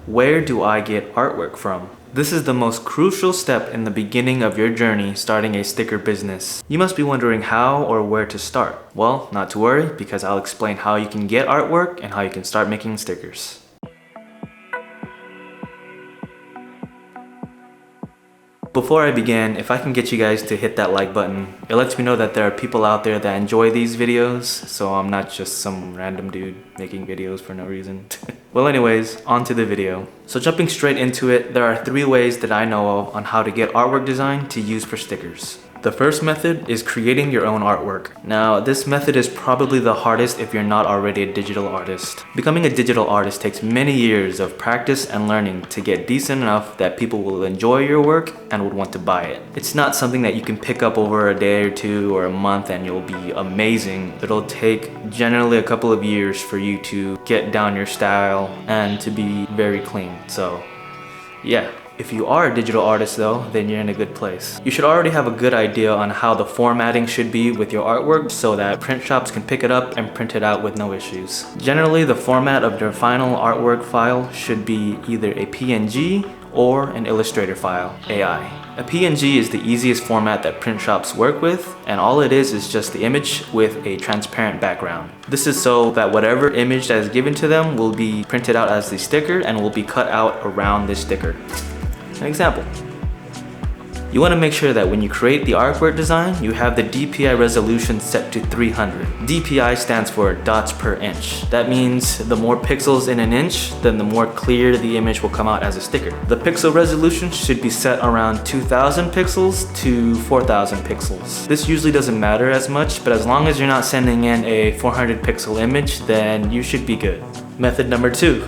Where do I get artwork from? This is the most crucial step in the beginning of your journey starting a sticker business. You must be wondering how or where to start. Well, not to worry, because I'll explain how you can get artwork and how you can start making stickers. Before I begin, if I can get you guys to hit that like button, it lets me know that there are people out there that enjoy these videos, so I'm not just some random dude making videos for no reason. Well anyways, on to the video. So jumping straight into it, there are 3 ways that I know of on how to get artwork design to use for stickers. The first method is creating your own artwork. Now, this method is probably the hardest if you're not already a digital artist. Becoming a digital artist takes many years of practice and learning to get decent enough that people will enjoy your work and would want to buy it. It's not something that you can pick up over a day or 2 or a month and you'll be amazing. It'll take generally a couple of years for you to get down your style and to be very clean. So, yeah. If you are a digital artist though, then you're in a good place. You should already have a good idea on how the formatting should be with your artwork so that print shops can pick it up and print it out with no issues. Generally, the format of your final artwork file should be either a PNG or an Illustrator file, AI. A PNG is the easiest format that print shops work with, and all it is just the image with a transparent background. This is so that whatever image that is given to them will be printed out as the sticker and will be cut out around this sticker. An example. You want to make sure that when you create the artwork design, you have the DPI resolution set to 300. DPI stands for dots per inch. That means the more pixels in an inch, then the more clear the image will come out as a sticker. The pixel resolution should be set around 2000 pixels to 4000 pixels. This usually doesn't matter as much, but as long as you're not sending in a 400 pixel image, then you should be good. Method number 2,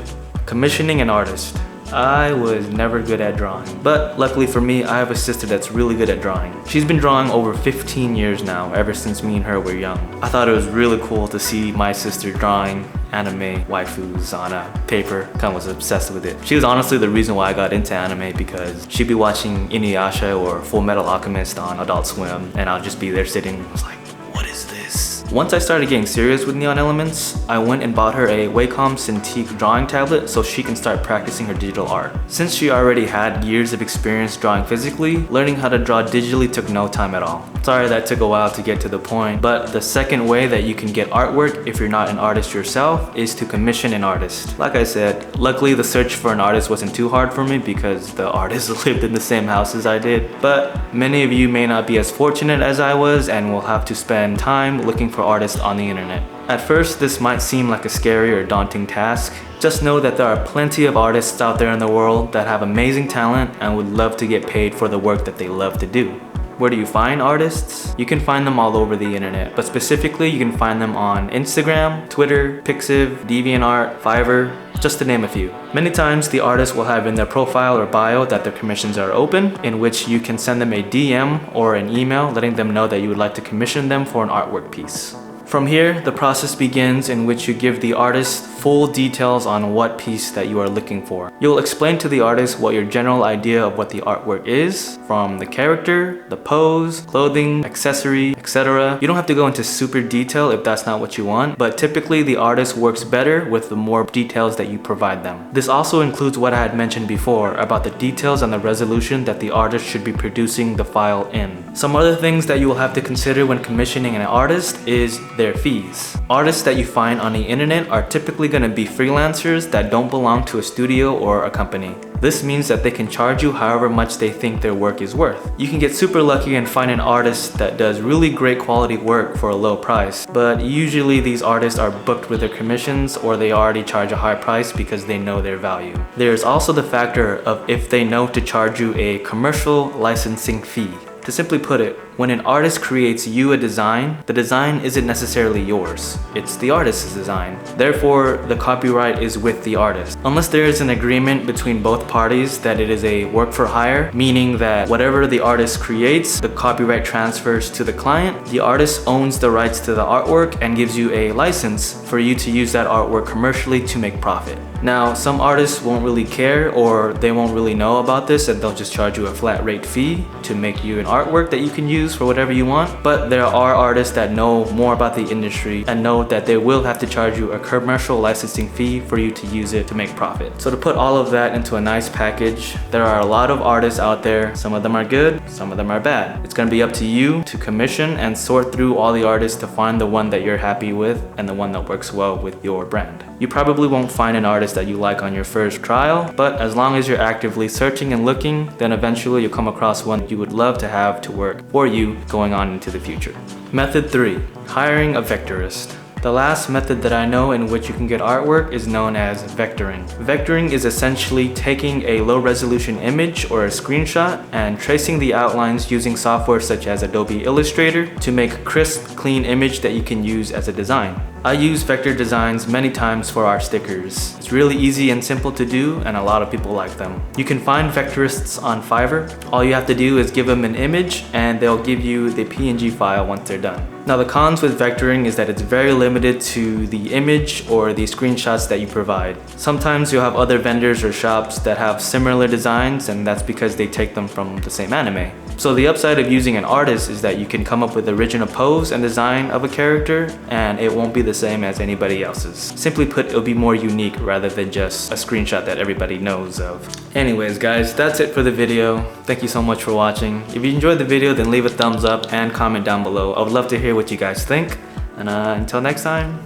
commissioning an artist. I was never good at drawing, but luckily for me, I have a sister that's really good at drawing. She's been drawing over 15 years now, ever since me and her were young. I thought it was really cool to see my sister drawing anime waifus on a paper. Kind of was obsessed with it. She was honestly the reason why I got into anime, because she'd be watching Inuyasha or Full Metal Alchemist on Adult Swim, and I'll just be there sitting, I was like, what is this? Once I started getting serious with Neon Elements, I went and bought her a Wacom Cintiq drawing tablet so she can start practicing her digital art. Since she already had years of experience drawing physically, learning how to draw digitally took no time at all. Sorry that took a while to get to the point, but the second way that you can get artwork if you're not an artist yourself is to commission an artist. Like I said, luckily the search for an artist wasn't too hard for me because the artist lived in the same house as I did, but many of you may not be as fortunate as I was and will have to spend time looking for artists on the internet. At first, this might seem like a scary or daunting task. Just know that there are plenty of artists out there in the world that have amazing talent and would love to get paid for the work that they love to do. Where do you find artists? You can find them all over the internet, but specifically you can find them on Instagram, Twitter, Pixiv, DeviantArt, Fiverr, just to name a few. Many times the artist will have in their profile or bio that their commissions are open, in which you can send them a DM or an email letting them know that you would like to commission them for an artwork piece. From here, the process begins in which you give the artist full details on what piece that you are looking for. You'll explain to the artist what your general idea of what the artwork is, from the character, the pose, clothing, accessory, etc. You don't have to go into super detail if that's not what you want, but typically the artist works better with the more details that you provide them. This also includes what I had mentioned before about the details and the resolution that the artist should be producing the file in. Some other things that you will have to consider when commissioning an artist is their fees. Artists that you find on the internet are typically going to be freelancers that don't belong to a studio or a company. This means that they can charge you however much they think their work is worth. You can get super lucky and find an artist that does really great quality work for a low price, but usually these artists are booked with their commissions or they already charge a high price because they know their value. There's also the factor of if they know to charge you a commercial licensing fee. To simply put it, when an artist creates you a design, the design isn't necessarily yours. It's the artist's design. Therefore, the copyright is with the artist. Unless there is an agreement between both parties that it is a work for hire, meaning that whatever the artist creates, the copyright transfers to the client, the artist owns the rights to the artwork and gives you a license for you to use that artwork commercially to make profit. Now, some artists won't really care or they won't really know about this and they'll just charge you a flat rate fee to make you an artwork that you can use use for whatever you want, but there are artists that know more about the industry and know that they will have to charge you a commercial licensing fee for you to use it to make profit. So to put all of that into a nice package, there are a lot of artists out there. Some of them are good, some of them are bad. It's gonna be up to you to commission and sort through all the artists to find the one that you're happy with and the one that works well with your brand. You probably won't find an artist that you like on your first trial, but as long as you're actively searching and looking, then eventually you'll come across one you would love to have to work for you going on into the future. Method 3, hiring a vectorist. The last method that I know in which you can get artwork is known as vectoring. Vectoring is essentially taking a low resolution image or a screenshot and tracing the outlines using software such as Adobe Illustrator to make a crisp, clean image that you can use as a design. I use vector designs many times for our stickers. It's really easy and simple to do, and a lot of people like them. You can find vectorists on Fiverr. All you have to do is give them an image and they'll give you the PNG file once they're done. Now the cons with vectoring is that it's very limited to the image or the screenshots that you provide. Sometimes you'll have other vendors or shops that have similar designs, and that's because they take them from the same anime. So the upside of using an artist is that you can come up with the original pose and design of a character, and it won't be the same as anybody else's. Simply put, it'll be more unique rather than just a screenshot that everybody knows of. Anyways guys, that's it for the video. Thank you so much for watching. If you enjoyed the video, then leave a thumbs up and comment down below. I would love to hear what you guys think. And until next time,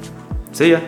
see ya!